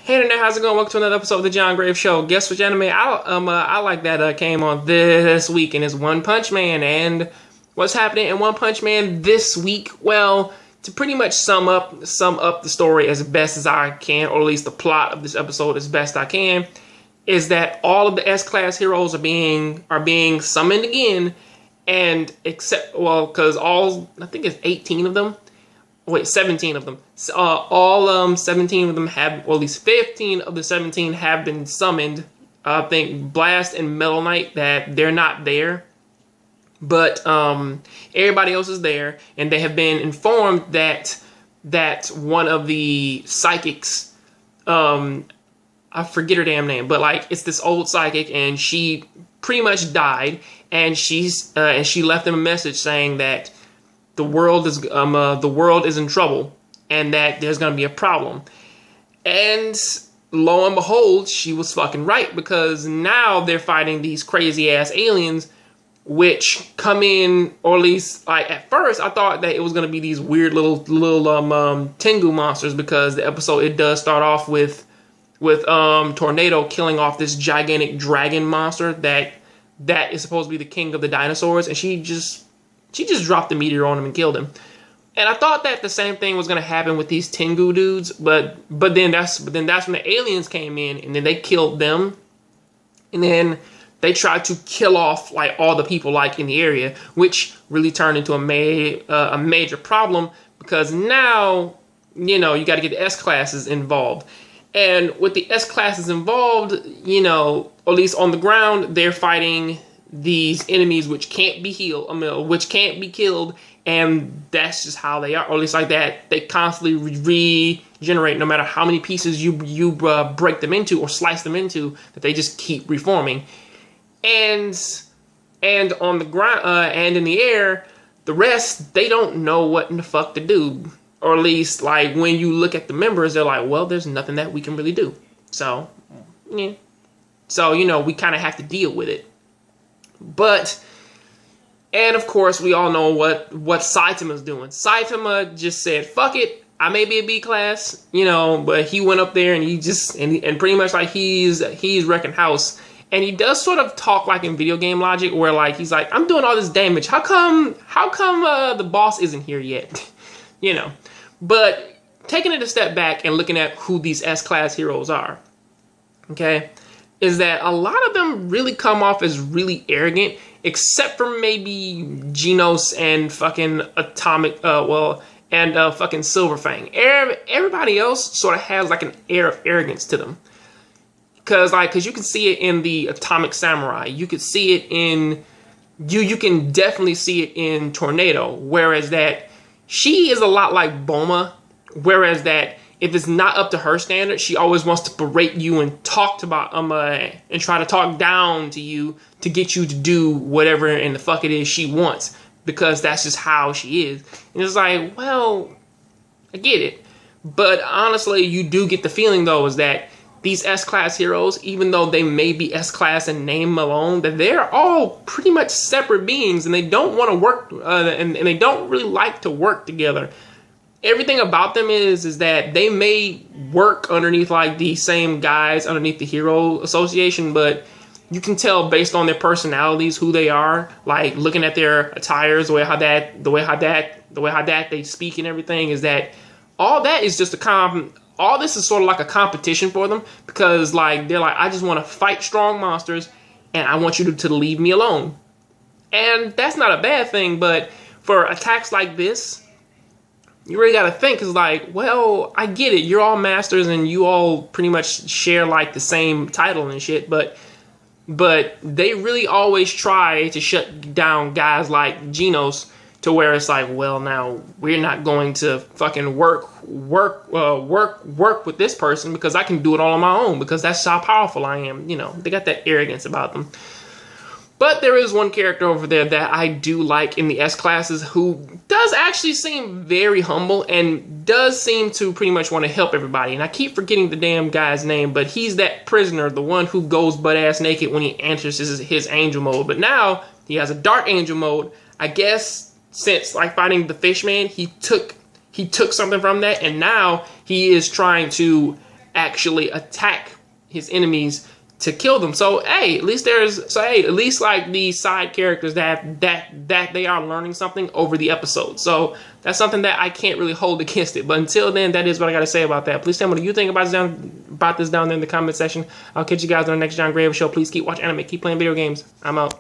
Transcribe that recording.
Hey internet, how's it going? Welcome to another episode of the Jongravesshow. Guess which anime I like that came on this week, and it's One Punch Man. And what's happening in One Punch Man this week? Well, to pretty much sum up the story as best as I can, or at least the plot of this episode as best I can, is that all of the S-class heroes are being summoned again, and because I think it's 18 of them. Wait, 17 of them. All 17 of them have, or at least 15 of the 17 have been summoned. I think Blast and Metal Knight, that they're not there. But everybody else is there, and they have been informed that one of the psychics, I forget her damn name, but like it's this old psychic, and she pretty much died, and she left them a message saying that the world is in trouble, and that there's gonna be a problem. And lo and behold, she was fucking right, because now they're fighting these crazy ass aliens, which come in, or at least like at first I thought that it was gonna be these weird little Tengu monsters, because the episode, it does start off with Tornado killing off this gigantic dragon monster that is supposed to be the king of the dinosaurs, and she just dropped the meteor on him and killed him. And I thought that the same thing was going to happen with these Tengu dudes, but then that's when the aliens came in, and then they killed them, and then they tried to kill off like all the people like in the area, which really turned into a major problem, because now you got to get the S classes involved. And with the S classes involved, or at least on the ground, they're fighting these enemies which can't be which can't be killed, and that's just how they are. Or at least like that, they constantly regenerate no matter how many pieces you break them into or slice them into, that they just keep reforming. And on the ground and in the air, the rest, they don't know what in the fuck to do. Or at least like when you look at the members, they're like, well, there's nothing that we can really do. So yeah. So we kind of have to deal with it. And of course, we all know what Saitama's doing. Saitama just said, fuck it, I may be a B class, but he went up there and he just, and pretty much like he's wrecking house. And he does sort of talk like in video game logic, where like, he's like, I'm doing all this damage. How come the boss isn't here yet? But taking it a step back and looking at who these S-class heroes are, okay, is that a lot of them really come off as really arrogant, except for maybe Genos and fucking Atomic, fucking Silverfang. Everybody else sort of has like an air of arrogance to them. Cause you can see it in the Atomic Samurai. You could see it in, you can definitely see it in Tornado. Whereas that, she is a lot like Boma. Whereas that, if it's not up to her standard, she always wants to berate you and talk about and try to talk down to you to get you to do whatever in the fuck it is she wants, because that's just how she is. And it's like, well, I get it, but honestly, you do get the feeling though is that these S-class heroes, even though they may be S-class in name alone, that they're all pretty much separate beings, and they don't want to work, and they don't really like to work together. Everything about them is that they may work underneath like the same guys underneath the Hero Association, but you can tell based on their personalities who they are. Like looking at their attires, the way how they speak and everything, is that all that is just all this is sort of like a competition for them, because like they're like, I just want to fight strong monsters, and I want you to leave me alone. And that's not a bad thing, but for attacks like this, you really gotta think, is like, well, I get it, you're all masters and you all pretty much share like the same title and shit, but they really always try to shut down guys like Genos, to where it's like, well, now we're not going to fucking work with this person, because I can do it all on my own, because that's how powerful I am. They got that arrogance about them. But there is one character over there that I do like in the S classes, who does actually seem very humble and does seem to pretty much want to help everybody. And I keep forgetting the damn guy's name, but he's that prisoner, the one who goes butt-ass naked when he enters his angel mode. But now he has a dark angel mode. I guess since like fighting the Fishman, he took something from that, and now he is trying to actually attack his enemies to kill them. So hey, at least like these side characters that they are learning something over the episode. So that's something that I can't really hold against it. But until then, that is what I got to say about that. Please tell me what you think about this down there in the comment section. I'll catch you guys on the next John Graves show. Please keep watching anime, keep playing video games. I'm out.